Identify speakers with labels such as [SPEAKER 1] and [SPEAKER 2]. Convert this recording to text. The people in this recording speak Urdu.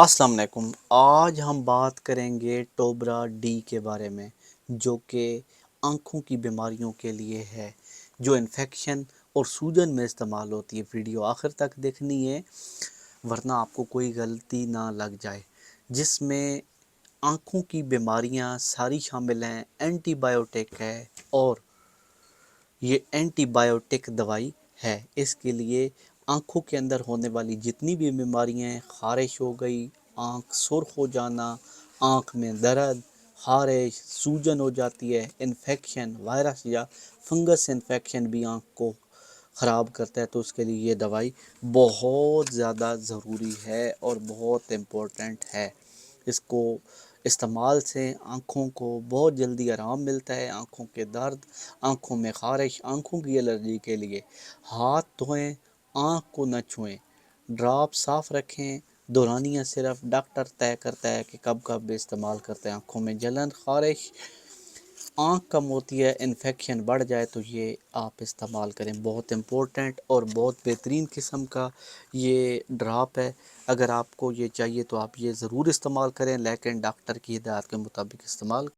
[SPEAKER 1] السلام علیکم۔ آج ہم بات کریں گے ٹوبرا ڈی کے بارے میں، جو کہ آنکھوں کی بیماریوں کے لیے ہے، جو انفیکشن اور سوجن میں استعمال ہوتی ہے۔ ویڈیو آخر تک دیکھنی ہے ورنہ آپ کو کوئی غلطی نہ لگ جائے، جس میں آنکھوں کی بیماریاں ساری شامل ہیں۔ اینٹی بائیوٹک ہے اور یہ اینٹی بائیوٹک دوائی ہے۔ اس کے لیے آنکھوں کے اندر ہونے والی جتنی بھی بیماریاں ہیں، خارش ہو گئی، آنکھ سرخ ہو جانا، آنکھ میں درد، خارش، سوجن ہو جاتی ہے، انفیکشن، وائرس یا فنگس انفیکشن بھی آنکھ کو خراب کرتا ہے، تو اس کے لیے یہ دوائی بہت زیادہ ضروری ہے اور بہت امپورٹنٹ ہے۔ اس کو استعمال سے آنکھوں کو بہت جلدی آرام ملتا ہے۔ آنکھوں کے درد، آنکھوں میں خارش، آنکھوں کی الرجی کے لیے ہاتھ دھوئیں، آنکھ کو نہ چھوئیں، ڈراپ صاف رکھیں۔ دورانیہ صرف ڈاکٹر طے کرتا ہے کہ کب کب استعمال کرتے ہیں۔ آنکھوں میں جلن، خارش، آنکھ کم ہوتی ہے، انفیکشن بڑھ جائے تو یہ آپ استعمال کریں۔ بہت امپورٹنٹ اور بہت بہترین قسم کا یہ ڈراپ ہے۔ اگر آپ کو یہ چاہیے تو آپ یہ ضرور استعمال کریں، لیکن ڈاکٹر کی ہدایت کے مطابق استعمال